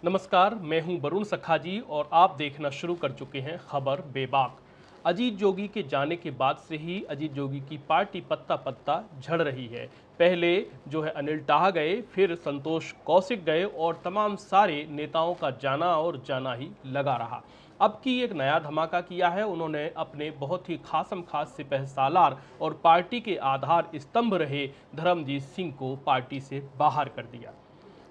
नमस्कार, मैं हूं वरुण सखाजी और आप देखना शुरू कर चुके हैं खबर बेबाक। अजीत जोगी के जाने के बाद से ही अजीत जोगी की पार्टी पत्ता पत्ता झड़ रही है। पहले अनिल टाह गए, फिर संतोष कौशिक गए और तमाम सारे नेताओं का जाना और जाना ही लगा रहा। अब की एक नया धमाका किया है, उन्होंने अपने बहुत ही खासम खास सिपहसालार और पार्टी के आधार स्तंभ रहे धर्मजीत सिंह को पार्टी से बाहर कर दिया।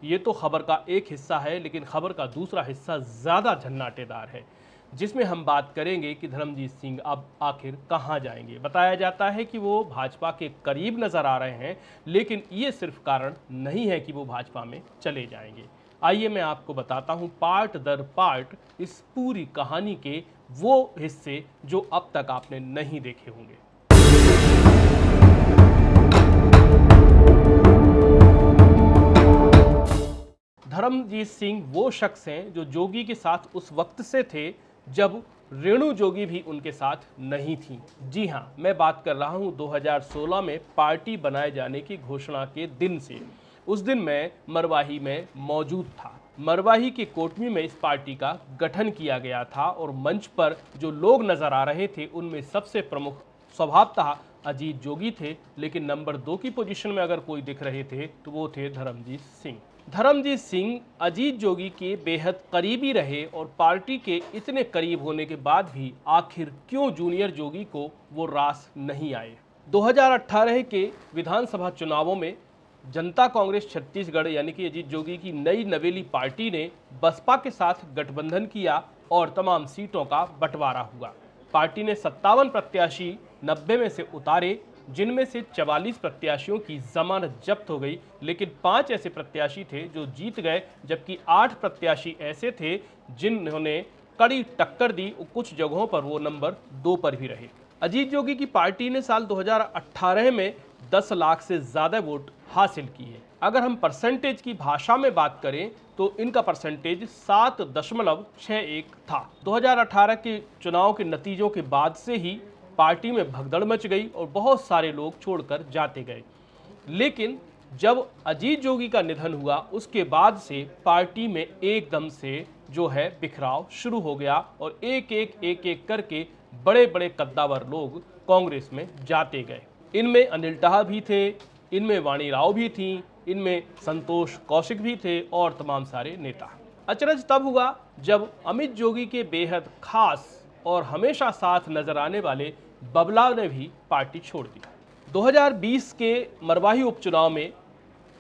ये तो खबर का एक हिस्सा है, लेकिन खबर का दूसरा हिस्सा ज़्यादा झन्नाटेदार है, जिसमें हम बात करेंगे कि धर्मजीत सिंह अब आखिर कहां जाएंगे। बताया जाता है कि वो भाजपा के करीब नज़र आ रहे हैं, लेकिन ये सिर्फ कारण नहीं है कि वो भाजपा में चले जाएंगे। आइए मैं आपको बताता हूं पार्ट दर पार्ट इस पूरी कहानी के वो हिस्से जो अब तक आपने नहीं देखे होंगे। धर्मजीत सिंह वो शख्स हैं जो जोगी के साथ उस वक्त से थे जब रेणु जोगी भी उनके साथ नहीं थी। जी हाँ, मैं बात कर रहा हूँ 2016 में पार्टी बनाए जाने की घोषणा के दिन से। उस दिन मैं मरवाही में मौजूद था। मरवाही के कोटमी में इस पार्टी का गठन किया गया था और मंच पर जो लोग नजर आ रहे थे उनमें सबसे प्रमुख स्वभावतः अजीत जोगी थे, लेकिन नंबर 2 की पोजीशन में अगर कोई दिख रहे थे तो वो थे धर्मजीत सिंह। धर्मजीत सिंह अजीत जोगी के बेहद करीबी रहे और पार्टी के इतने करीब होने के बाद भी आखिर क्यों जूनियर जोगी को वो रास नहीं आए। 2018 के विधानसभा चुनावों में जनता कांग्रेस छत्तीसगढ़ यानी कि अजीत जोगी की नई नवेली पार्टी ने बसपा के साथ गठबंधन किया और तमाम सीटों का बंटवारा हुआ। पार्टी ने 57 प्रत्याशी 90 में से उतारे, जिनमें से 44 प्रत्याशियों की जमानत जब्त हो गई, लेकिन 5 ऐसे प्रत्याशी थे जो जीत गए, जबकि 8 प्रत्याशी ऐसे थे जिन्होंने कड़ी टक्कर दी। कुछ जगहों पर वो नंबर 2 पर भी रहे। अजीत जोगी की पार्टी ने साल 2018 में 10 लाख से ज़्यादा वोट हासिल किए। अगर हम परसेंटेज की भाषा में बात करें तो इनका परसेंटेज 7.61 था। 2018 के चुनाव के नतीजों के बाद से ही पार्टी में भगदड़ मच गई और बहुत सारे लोग छोड़कर जाते गए। लेकिन जब अजीत जोगी का निधन हुआ उसके बाद से पार्टी में एकदम से बिखराव शुरू हो गया और एक एक करके बड़े बड़े कद्दावर लोग कांग्रेस में जाते गए। इनमें अनिल टाह भी थे, इनमें वाणी राव भी थी, इनमें संतोष कौशिक भी थे और तमाम सारे नेता। अचरज तब हुआ जब अमित जोगी के बेहद खास और हमेशा साथ नजर आने वाले बबलाव ने भी पार्टी छोड़ दी। 2020 के मरवाही उपचुनाव में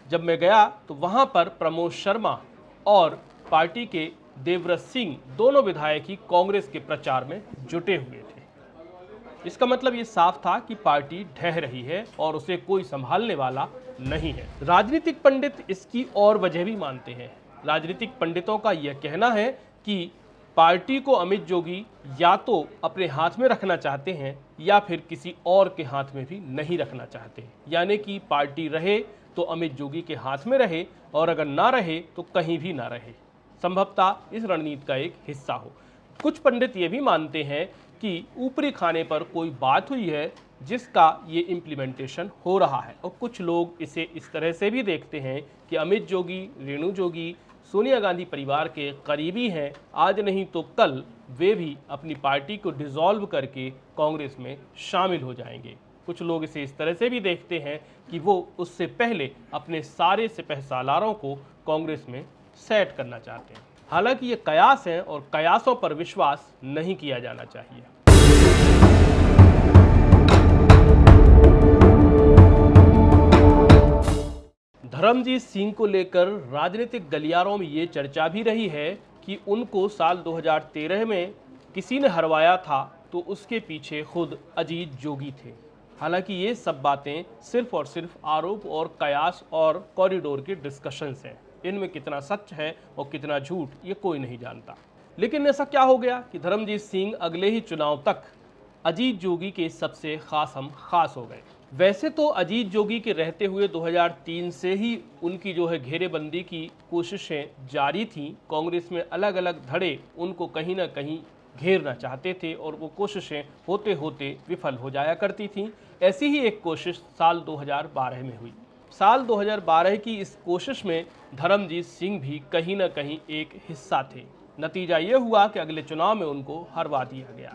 जब मैं गया तो वहां पर प्रमोद शर्मा और पार्टी के देवव्रत सिंह दोनों विधायक ही कांग्रेस के प्रचार में जुटे हुए थे। इसका मतलब ये साफ था कि पार्टी ढह रही है और उसे कोई संभालने वाला नहीं है। राजनीतिक पंडित इसकी और वजह भी मानते हैं। राजनीतिक पंडितों का यह कहना है कि पार्टी को अमित जोगी या तो अपने हाथ में रखना चाहते हैं या फिर किसी और के हाथ में भी नहीं रखना चाहते, यानी कि पार्टी रहे तो अमित जोगी के हाथ में रहे और अगर ना रहे तो कहीं भी ना रहे। संभवतः इस रणनीति का एक हिस्सा हो। कुछ पंडित ये भी मानते हैं कि ऊपरी खाने पर कोई बात हुई है जिसका ये इम्प्लीमेंटेशन हो रहा है, और कुछ लोग इसे इस तरह से भी देखते हैं कि अमित जोगी, रेणु जोगी सोनिया गांधी परिवार के करीबी हैं। आज नहीं तो कल वे भी अपनी पार्टी को डिसॉल्व करके कांग्रेस में शामिल हो जाएंगे। कुछ लोग इसे इस तरह से भी देखते हैं कि वो उससे पहले अपने सारे सिपहसालारों को कांग्रेस में सेट करना चाहते हैं। हालांकि ये कयास हैं और कयासों पर विश्वास नहीं किया जाना चाहिए। धर्मजीत सिंह को लेकर राजनीतिक गलियारों में ये चर्चा भी रही है कि उनको साल 2013 में किसी ने हरवाया था तो उसके पीछे खुद अजीत जोगी थे। हालांकि ये सब बातें सिर्फ और सिर्फ आरोप और कयास और कॉरिडोर के डिस्कशंस हैं। इनमें कितना सच है और कितना झूठ ये कोई नहीं जानता। लेकिन ऐसा क्या हो गया कि धर्मजीत सिंह अगले ही चुनाव तक अजीत जोगी के सबसे खास हो गए। वैसे तो अजीत जोगी के रहते हुए 2003 से ही उनकी घेरेबंदी की कोशिशें जारी थीं। कांग्रेस में अलग अलग धड़े उनको कहीं ना कहीं घेरना चाहते थे और वो कोशिशें होते होते विफल हो जाया करती थीं। ऐसी ही एक कोशिश साल 2012 में हुई। साल 2012 की इस कोशिश में धर्मजीत सिंह भी कहीं न कहीं एक हिस्सा थे। नतीजा ये हुआ कि अगले चुनाव में उनको हरवा दिया गया।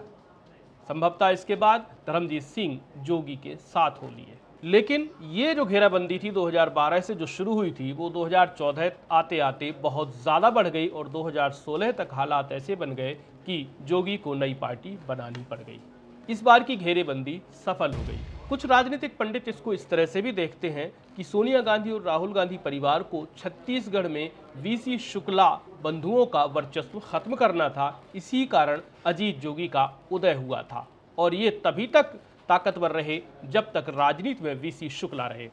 संभवतः इसके बाद धर्मजीत सिंह जोगी के साथ हो लिए। लेकिन ये जो घेराबंदी थी 2012 से जो शुरू हुई थी, वो 2014 आते आते बहुत ज़्यादा बढ़ गई और 2016 तक हालात ऐसे बन गए कि जोगी को नई पार्टी बनानी पड़ गई। इस बार की घेरेबंदी सफल हो गई। कुछ राजनीतिक पंडित इसको इस तरह से भी देखते हैं कि सोनिया गांधी और राहुल गांधी परिवार को छत्तीसगढ़ में वीसी शुक्ला बंधुओं का वर्चस्व खत्म करना था, इसी कारण अजीत जोगी का उदय हुआ था और ये तभी तक ताकतवर रहे जब तक राजनीति में वीसी शुक्ला रहे।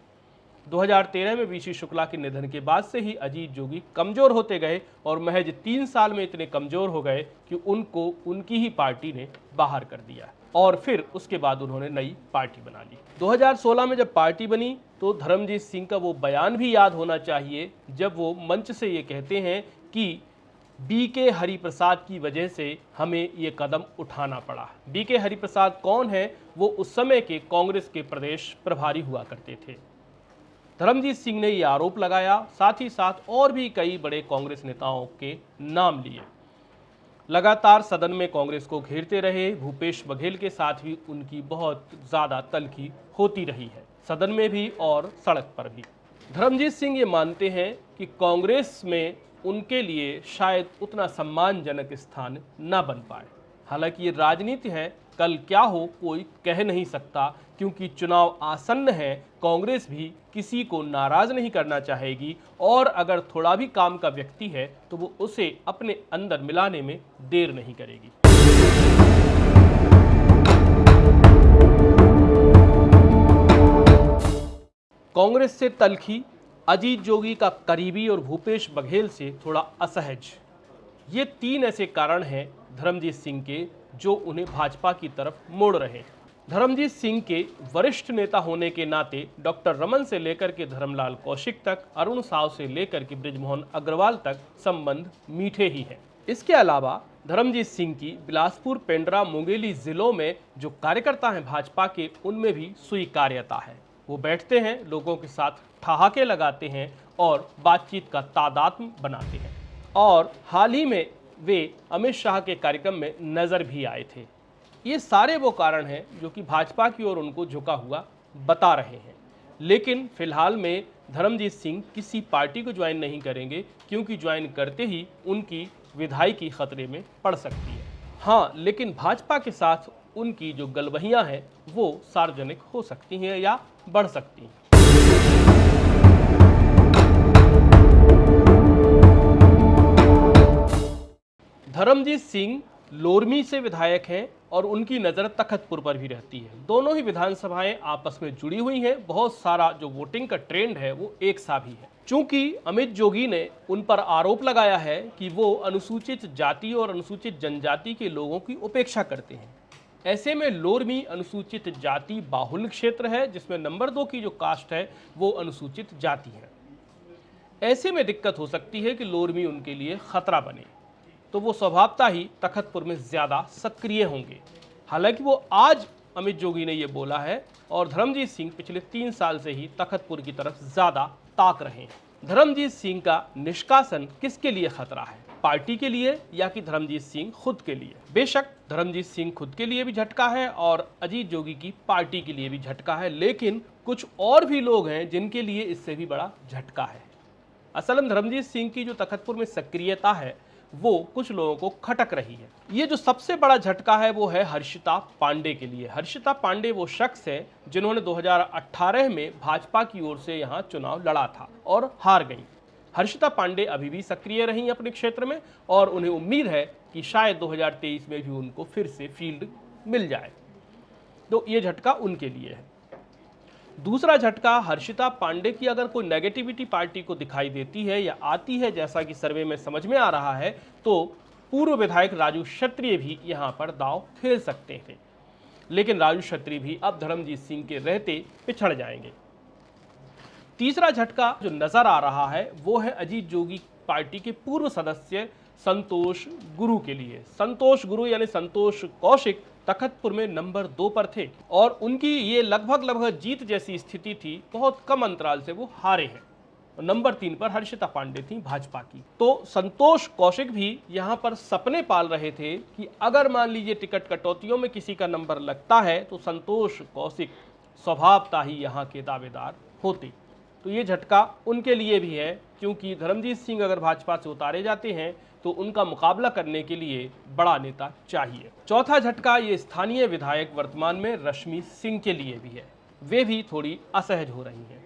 2013 में वीसी शुक्ला के निधन के बाद से ही अजीत जोगी कमजोर होते गए और महज 3 साल में इतने कमजोर हो गए कि उनको उनकी ही पार्टी ने बाहर कर दिया और फिर उसके बाद उन्होंने नई पार्टी बना ली। 2016 में जब पार्टी बनी तो धर्मजीत सिंह का वो बयान भी याद होना चाहिए जब वो मंच से ये कहते हैं कि बीके हरिप्रसाद की वजह से हमें ये कदम उठाना पड़ा। बीके हरिप्रसाद कौन है? वो उस समय के कांग्रेस के प्रदेश प्रभारी हुआ करते थे। धर्मजीत सिंह ने ये आरोप लगाया, साथ ही साथ और भी कई बड़े कांग्रेस नेताओं के नाम लिए। लगातार सदन में कांग्रेस को घेरते रहे। भूपेश बघेल के साथ भी उनकी बहुत ज़्यादा तल्खी होती रही है, सदन में भी और सड़क पर भी। धर्मजीत सिंह ये मानते हैं कि कांग्रेस में उनके लिए शायद उतना सम्मानजनक स्थान न बन पाए। हालांकि ये राजनीति है, कल क्या हो कोई कह नहीं सकता, क्योंकि चुनाव आसन्न है। कांग्रेस भी किसी को नाराज नहीं करना चाहेगी और अगर थोड़ा भी काम का व्यक्ति है तो वो उसे अपने अंदर मिलाने में देर नहीं करेगी। कांग्रेस से तल्खी, अजीत जोगी का करीबी और भूपेश बघेल से थोड़ा असहज, ये 3 ऐसे कारण हैं धर्मजीत सिंह के जो उन्हें भाजपा की तरफ मोड़ रहे हैं। धर्मजीत सिंह के वरिष्ठ नेता होने के नाते डॉक्टर रमन से लेकर के धर्मलाल कौशिक तक, अरुण साव से लेकर के बृजमोहन अग्रवाल तक संबंध मीठे ही हैं। इसके अलावा धर्मजीत सिंह की बिलासपुर, पेंड्रा, मुंगेली जिलों में जो कार्यकर्ता हैं भाजपा के, उनमें भी स्वीकार्यता है। वो बैठते हैं, लोगों के साथ ठहाके लगाते हैं और बातचीत का तादात्म्य बनाते हैं। और हाल ही में वे अमित शाह के कार्यक्रम में नजर भी आए थे। ये सारे वो कारण हैं जो कि भाजपा की ओर उनको झुका हुआ बता रहे हैं। लेकिन फिलहाल में धर्मजीत सिंह किसी पार्टी को ज्वाइन नहीं करेंगे, क्योंकि ज्वाइन करते ही उनकी विधायकी खतरे में पड़ सकती है। हाँ, लेकिन भाजपा के साथ उनकी जो गलबहियां हैं वो सार्वजनिक हो सकती हैं या बढ़ सकती हैं। धर्मजीत सिंह लोरमी से विधायक हैं और उनकी नज़र तखतपुर पर भी रहती है। दोनों ही विधानसभाएं आपस में जुड़ी हुई हैं। बहुत सारा जो वोटिंग का ट्रेंड है वो एक सा भी है। चूंकि अमित जोगी ने उन पर आरोप लगाया है कि वो अनुसूचित जाति और अनुसूचित जनजाति के लोगों की उपेक्षा करते हैं, ऐसे में लोरमी अनुसूचित जाति बाहुल्य क्षेत्र है, जिसमें नंबर 2 की जो कास्ट है वो अनुसूचित जाति है। ऐसे में दिक्कत हो सकती है कि लोरमी उनके लिए खतरा बने, तो वो स्वभावतः ही तखतपुर में ज़्यादा सक्रिय होंगे। हालांकि वो आज अमित जोगी ने ये बोला है और धर्मजीत सिंह पिछले 3 साल से ही तखतपुर की तरफ ज़्यादा ताक रहे हैं। धर्मजीत सिंह का निष्कासन किसके लिए खतरा है? पार्टी के लिए या कि धर्मजीत सिंह खुद के लिए? बेशक धर्मजीत सिंह खुद के लिए भी झटका है और अजीत जोगी की पार्टी के लिए भी झटका है, लेकिन कुछ और भी लोग हैं जिनके लिए इससे भी बड़ा झटका है। असल में धर्मजीत सिंह की जो तखतपुर में सक्रियता है वो कुछ लोगों को खटक रही है। ये जो सबसे बड़ा झटका है वो है हर्षिता पांडे के लिए। हर्षिता पांडे वो शख्स है जिन्होंने 2018 में भाजपा की ओर से यहाँ चुनाव लड़ा था और हार गई। हर्षिता पांडे अभी भी सक्रिय रही अपने क्षेत्र में और उन्हें उम्मीद है कि शायद 2023 में भी उनको फिर से फील्ड मिल जाए, तो ये झटका उनके लिए है। दूसरा झटका, हर्षिता पांडे की अगर कोई नेगेटिविटी पार्टी को दिखाई देती है या आती है, जैसा कि सर्वे में समझ में आ रहा है, तो पूर्व विधायक राजू क्षत्रिय भी यहाँ पर दांव खेल सकते थे। लेकिन राजू क्षत्रिय भी अब धर्मजीत सिंह के रहते पिछड़ जाएंगे। तीसरा झटका जो नजर आ रहा है वो है अजीत जोगी पार्टी के पूर्व सदस्य संतोष गुरु के लिए। संतोष गुरु यानी संतोष कौशिक तखतपुर में नंबर 2 पर थे और उनकी ये लगभग जीत जैसी स्थिति थी। बहुत कम अंतराल से वो हारे हैं। नंबर 3 पर हर्षिता पांडे थी भाजपा की। तो संतोष कौशिक भी यहाँ पर सपने पाल रहे थे कि अगर मान लीजिए टिकट कटौतियों में किसी का नंबर लगता है तो संतोष कौशिक स्वभावतः ही यहाँ के दावेदार होते। तो ये झटका उनके लिए भी है, क्योंकि धर्मजीत सिंह अगर भाजपा से उतारे जाते हैं तो उनका मुकाबला करने के लिए बड़ा नेता चाहिए। चौथा झटका ये स्थानीय विधायक वर्तमान में रश्मि सिंह के लिए भी है। वे भी थोड़ी असहज हो रही हैं।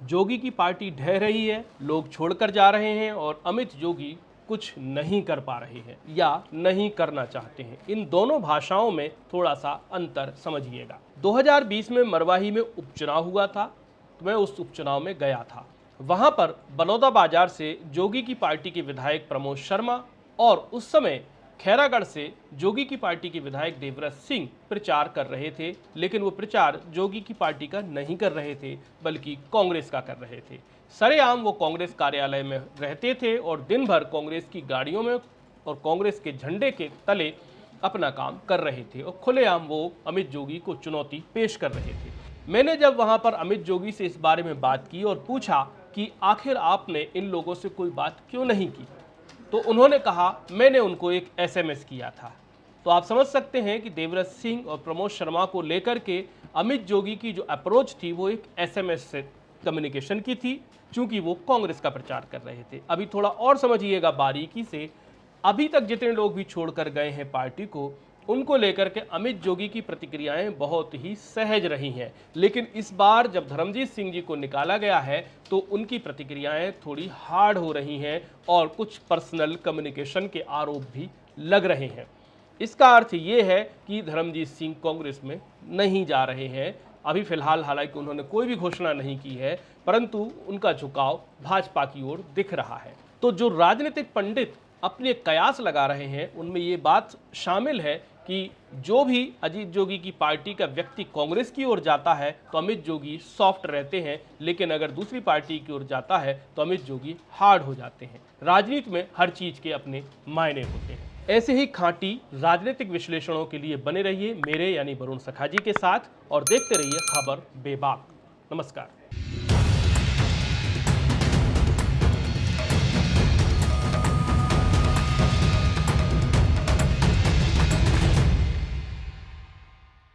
जोगी की पार्टी ढह रही है, लोग छोड़कर जा रहे हैं और अमित जोगी कुछ नहीं कर पा रहे हैं या नहीं करना चाहते हैं। इन दोनों भाषाओं में थोड़ा सा अंतर समझिएगा। 2020 में मरवाही में उपचुनाव हुआ था, तो मैं उस उपचुनाव में गया था। वहां पर बलौदाबाजार से जोगी की पार्टी के विधायक प्रमोद शर्मा और उस समय खैरागढ़ से जोगी की पार्टी के विधायक देवव्रत सिंह प्रचार कर रहे थे, लेकिन वो प्रचार जोगी की पार्टी का नहीं कर रहे थे बल्कि कांग्रेस का कर रहे थे। सरेआम वो कांग्रेस कार्यालय में रहते थे और दिन भर कांग्रेस की गाड़ियों में और कांग्रेस के झंडे के तले अपना काम कर रहे थे और खुलेआम वो अमित जोगी को चुनौती पेश कर रहे थे। मैंने जब वहां पर अमित जोगी से इस बारे में बात की और पूछा कि आखिर आपने इन लोगों से कोई बात क्यों नहीं की, तो उन्होंने कहा मैंने उनको एक एसएमएस किया था। तो आप समझ सकते हैं कि देवव्रत सिंह और प्रमोद शर्मा को लेकर के अमित जोगी की जो अप्रोच थी वो एक एसएमएस से कम्युनिकेशन की थी, चूंकि वो कांग्रेस का प्रचार कर रहे थे। अभी थोड़ा और समझिएगा बारीकी से। अभी तक जितने लोग भी छोड़कर गए हैं पार्टी को, उनको लेकर के अमित जोगी की प्रतिक्रियाएं बहुत ही सहज रही हैं, लेकिन इस बार जब धर्मजीत सिंह जी को निकाला गया है तो उनकी प्रतिक्रियाएं थोड़ी हार्ड हो रही हैं और कुछ पर्सनल कम्युनिकेशन के आरोप भी लग रहे हैं। इसका अर्थ ये है कि धर्मजीत सिंह कांग्रेस में नहीं जा रहे हैं अभी फिलहाल। हालांकि उन्होंने कोई भी घोषणा नहीं की है, परंतु उनका झुकाव भाजपा की ओर दिख रहा है। तो जो राजनीतिक पंडित अपने कयास लगा रहे हैं उनमें ये बात शामिल है कि जो भी अजीत जोगी की पार्टी का व्यक्ति कांग्रेस की ओर जाता है तो अमित जोगी सॉफ्ट रहते हैं, लेकिन अगर दूसरी पार्टी की ओर जाता है तो अमित जोगी हार्ड हो जाते हैं। राजनीति में हर चीज के अपने मायने होते हैं। ऐसे ही खांटी राजनीतिक विश्लेषणों के लिए बने रहिए मेरे यानी वरुण सखा जी के साथ और देखते रहिए खबर बेबाक। नमस्कार।